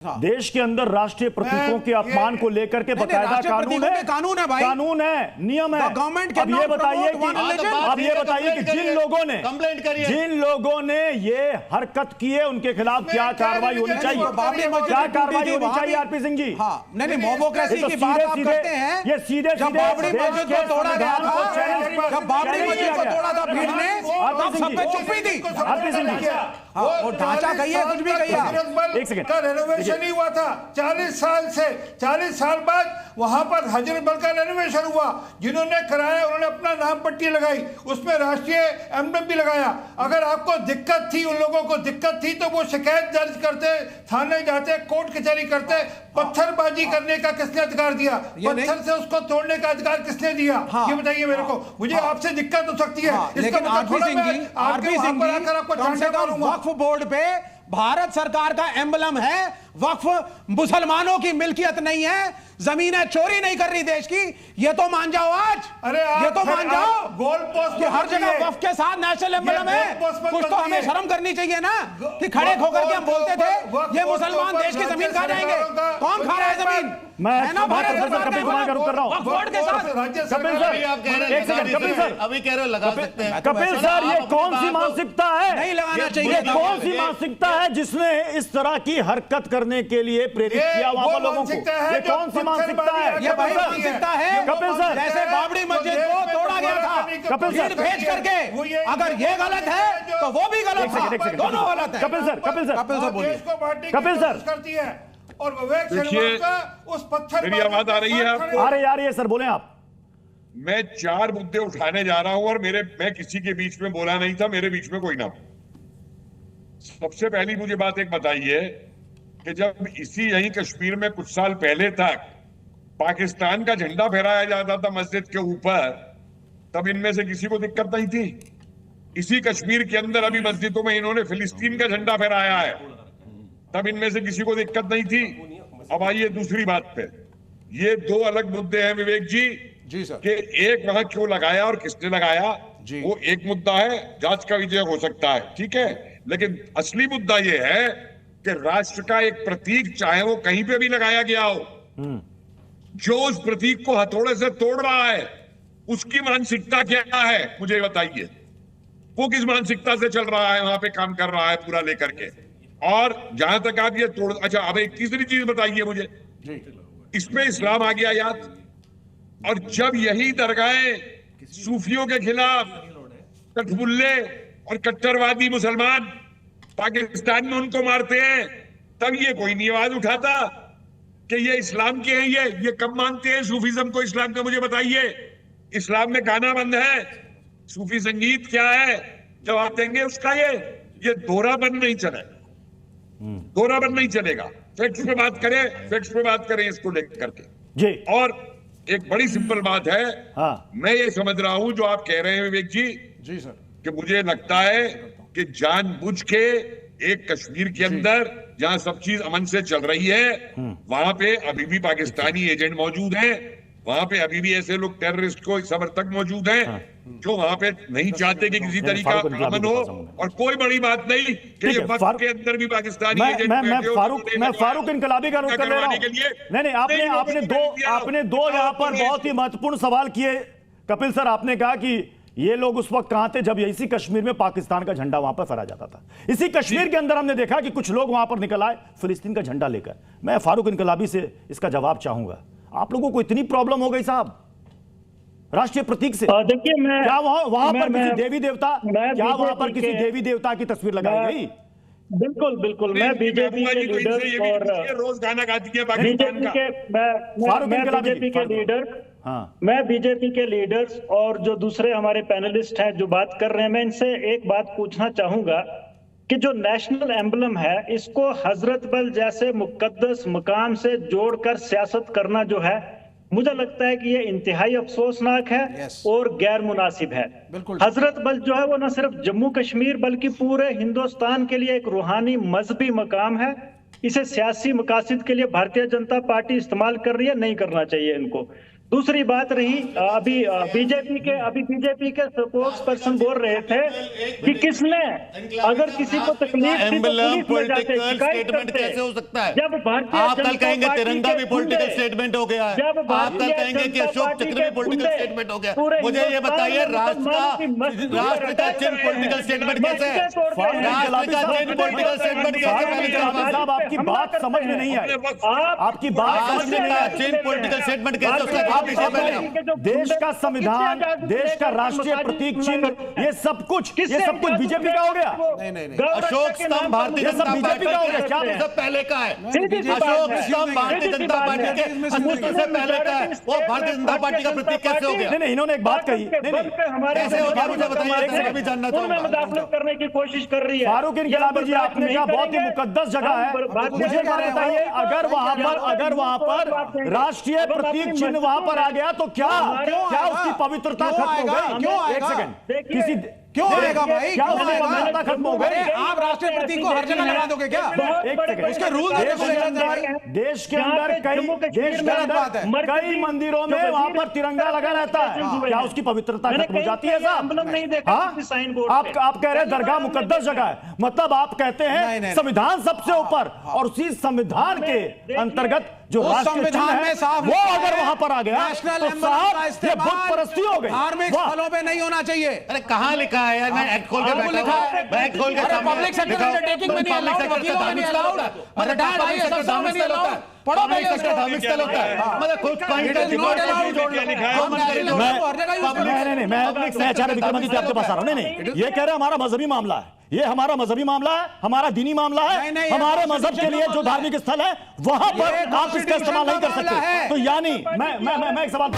देश के अंदर राष्ट्रीय प्रतीकों के अपमान को लेकर के बकायदा कानून है भाई, कानून है, नियम है। अब ये बताइए कि जिन लोगों ने ये हरकत की है उनके खिलाफ क्या कार्रवाई होनी चाहिए, क्या कार्रवाई होनी चाहिए आरपी सिंह जी? नहीं, डेमोक्रेसी की बात आप करते हैं। ये सीधे जब बाबरी मस्जिद को तोड़ा गया था, जब बाबरी मस्जिद को तोड़ा था भीड़ ने, तब सब पे चुप्पी थी। आरपी सिंह जी, वो ढांचा कहिए, कुछ भी कहिए, एक सेकंड का रेनोवेशन ही हुआ था 40 साल से। 40 साल बाद वहां पर हजरत बल का रेनोवेशन हुआ, जिन्होंने कराया उन्होंने अपना नाम पट्टी लगाई, उसमें राष्ट्रीय एम्ब्लम भी लगाया। अगर आपको दिक्कत थी, उन लोगों को दिक्कत थी तो वो शिकायत दर्ज करते, थाने जाते, कोर्ट कचहरी करते। पत्थरबाजी करने का किसने अधिकार दिया? पत्थर से उसको तोड़ने का अधिकार किसने दिया? ये बताइए मेरे को। मुझे आपसे दिक्कत हो सकती है, लेकिन आरपी सिंह जी, कम से कम वक्फ बोर्ड पे भारत सरकार का एम्बलम है। वक्फ मुसलमानों की मिल्कियत नहीं है, जमीनें चोरी नहीं कर रही देश की। ये तो मान जाओ आज, ये तो मान जाओ गोल पोस्ट कि हर जगह वक्फ के साथ नेशनल एम्बलम है। कुछ तो हमें शर्म करनी चाहिए ना कि खड़े होकर के हम बोलते थे ये मुसलमान देश की जमीन खा जाएंगे। कौन खा रहा है जमीन? मैं कपिल कुमार का रुख कर रहा हूं। कपिल सर, अभी कह रहे हो लगा सकते हैं। कपिल सर, ये कौन सी मानसिकता है? नहीं लगाना चाहिए। ये कौन सी मानसिकता है जिसने इस तरह की हरकत करने के लिए प्रेरित किया वहां पर लोगों को? ये कौन सी मानसिकता है? ये वही मानसिकता है कपिल सर, जैसे बाबरी मस्जिद को तोड़ा गया था कपिल सर भेज करके। अगर ये गलत है तो वो भी गलत था, दोनों गलत है। कपिल सर बोलिए। कपिल सर करती है और विवेक शर्मा का उस पत्थर, मेरी आवाज आ रही है आपको? अरे यार ये सर बोले आप। मैं 4 मुद्दे उठाने जा रहा हूं और मैं किसी के बीच में बोला नहीं था, मेरे बीच में कोई ना। सबसे पहली मुझे बात एक बताइए कि जब यही कश्मीर में कुछ साल पहले तक पाकिस्तान का झंडा फहराया जाता था मस्जिद के ऊपर, तब इनमें से किसी को दिक्कत नहीं थी। इसी कश्मीर के अंदर अभी मस्जिदों में इन्होंने फिलिस्तीन का झंडा फहराया है, तब इनमें से किसी को दिक्कत नहीं थी। अब आइए दूसरी बात पे। ये 2 अलग मुद्दे हैं विवेक जी सर, कि एक वहां क्यों लगाया और किसने लगाया, वो एक मुद्दा है, जांच का विजय हो सकता है, ठीक है। लेकिन असली मुद्दा ये है कि राष्ट्र का एक प्रतीक, चाहे वो कहीं पे भी लगाया गया हो, जो उस प्रतीक को हथौड़े से तोड़ रहा है, उसकी मानसिकता क्या है मुझे बताइए। वो किस मानसिकता से चल रहा है, वहां पे काम कर रहा है पूरा लेकर के। और जहां तक आप ये तोड़, अच्छा अब एक तीसरी चीज बताइए मुझे, इसमें इस्लाम आ गया याद। और जब यही दरगाहें सूफियों के खिलाफ कठबुल्ले और कट्टरवादी मुसलमान पाकिस्तान में उनको मारते हैं, तब ये कोई नहीं आवाज उठाता कि ये इस्लाम के हैं। ये कब मानते हैं सूफीज्म को इस्लाम का? मुझे बताइए। इस्लाम में गाना बंद है, सूफी संगीत क्या है जवाब देंगे उसका? ये दोहरापन नहीं चलेगा, दोहरापन नहीं चलेगा। फैक्ट्स पे बात करें इसको लेकर के जी। और एक बड़ी सिंपल बात है, मैं ये समझ रहा हूं जो आप कह रहे हैं विवेक जी सर, कि मुझे लगता है कि जानबूझ के एक कश्मीर के अंदर जहां सब चीज अमन से चल रही है, वहां पे अभी भी पाकिस्तानी एजेंट मौजूद हैं, वहां पे अभी भी ऐसे लोग टेररिस्ट को समर्थक मौजूद हैं जो वहां पे नहीं चाहते कि किसी तरीका अमन हो। और कोई बड़ी बात नहीं कि ये वक्त के अंदर भी पाकिस्तानी एजेंट मैं फारूक इनकलाबी का रुख कर ले रहा हूं। नहीं, आपने दो यहाँ पर बहुत ही महत्वपूर्ण सवाल किए कपिल सर। आपने कहा कि ये लोग उस वक्त कहां थे जब इसी कश्मीर में पाकिस्तान का झंडा वहां पर फहराया जाता था। इसी कश्मीर के अंदर हमने देखा कि कुछ लोग वहां पर निकल आए फिलिस्तीन का झंडा लेकर। मैं फारूक इनकलाबी से इसका जवाब चाहूंगा। आप लोगों को इतनी प्रॉब्लम हो गई साहब राष्ट्रीय प्रतीक से? देखिए, क्या वहां पर किसी देवी देवता की तस्वीर लगाई गई? बिल्कुल मैं बीजेपी के लीडर और रोज गाना गाती है पाकिस्तान का। मैं बीजेपी के लीडर्स और जो दूसरे हमारे पैनलिस्ट हैं जो बात कर रहे हैं, मैं इनसे एक बात पूछना चाहूंगा कि जो नेशनल एम्बलम है, इसको हजरत बल जैसे मुकद्दस मकाम से जोड़कर सियासत करना जो है, मुझे लगता है कि ये इंतहाई अफसोसनाक है और गैर मुनासिब है। हजरत बल जो है वो न सिर्फ जम्मू कश्मीर बल्कि पूरे हिंदुस्तान के लिए एक रूहानी मजहबी मकाम है। इसे सियासी मकासद के लिए भारतीय जनता पार्टी इस्तेमाल कर रही है, नहीं करना चाहिए इनको। दूसरी बात रही, अभी बीजेपी के स्पोक्स पर्सन बोल रहे थे कि किसने अगर किसी को तकलीफ थी तो पुलिस में जाते, शिकायत स्टेटमेंट करते। कैसे हो सकता है? जब भारतीय आप कल जनता कहेंगे पार्टी तिरंगा के भी पॉलिटिकल गुंडे- स्टेटमेंट हो गया है, जब आप कल भारतीय कहेंगे कि जनता अशोक पार्टी चक्र के भी पॉलिटिकल गुंडे स्टेटमेंट हो गया। पूरे मुझे ये बताइए राष्ट्र हिंदुस्तान का चिन्ह पॉलिटिकल स्टेटमेंट कैसे है? राष्ट्र का चिन्ह पॉलिटिकल स्टेटमेंट कैसे है? साहब आपकी बात समझ में नहीं आई, आपकी बात समझ में नहीं आई। चिन्ह पॉलिटिकल स्टेटमेंट कैसे हो सकता है? आप इसे पहले देश का संविधान, देश का राष्ट्रीय प्रतीक चिन्ह, ये सब कुछ बीजेपी का हो गया। अशोक स्तंभ भारतीय ये सब जनता बीजेपी का हो गया, क्या पार्टी है? से पहले का है। सीधी सी बात अशोक है। स्तंभ भारतीय जनता पार्टी के अस्तित्व से पहले का है, वो भारतीय जनता पार्टी का प्रतीक कैसे हो गया? नहीं, इन्होंने एक बात कही, कैसे हो गया मुझे बताइए, एक सेकंड भी जानना चाहूंगा। मुदाखलत करने की कोशिश कर रही है। फारूक इनकलाबी जी, आपने कहा बहुत ही मुकद्दस जगह है, मुझे ये बताइए अगर वहां पर राष्ट्रीय प्रतीक चिन्ह वहां पर आ गया तो क्या उसकी पवित्रता खत्म हो गई? एक सेकंड, किसी क्यों आएगा भाई? क्या क्यों उसकी आएगा? पवित्रता खत्म हो गई? अरे आप राष्ट्रीय प्रतीक को हर जगह लगा दोगे क्या? एक सेकंड, उसके रूल देश के अंदर कई मंदिरों में वहां पर तिरंगा लगा रहता है, क्या उसकी पवित्रता खत्म हो जाती है साहब? आप कह रहे हैं दरगाह मुकद्दस जगह है, मतलब आप कहते हैं संविधान सबसे ऊपर, और उसी संविधान के अंतर्गत जो राष्ट्रीय चिन्ह है वो अगर वहां पर आ गया तो साहब ये बुत परस्ती हो गई। धार्मिक स्थलों पे नहीं होना चाहिए। अरे कहाँ लिखा है यार? मैं एक्ट खोल के बैठा हूं, मैं एक्ट खोल के सामने पब्लिक सेक्टर अंडरटेकिंग में नहीं अलाउड, वकीलों में नहीं अलाउड, मतलब धार्मिक पब्लिक सेक्टर सेक्टर में नहीं होता अलाउड। है, पढ़ो पब्लिक पहले सेक्टर धार्मिक स्थल होता है, मतलब खुद point It is not allowed. मैं आचार्य विक्रमादित्य जी आपके पास आ रहा हूं। नहीं, ये कह रहे हमारा मजहबी मामला है, ये हमारा मजहबी मामला है, हमारा दीनी मामला है, नहीं, हमारे ये मजहब के लिए जो धार्मिक स्थल है वहां पर आप इसका इस्तेमाल नहीं कर सकते। तो यानी मैं एक सवाल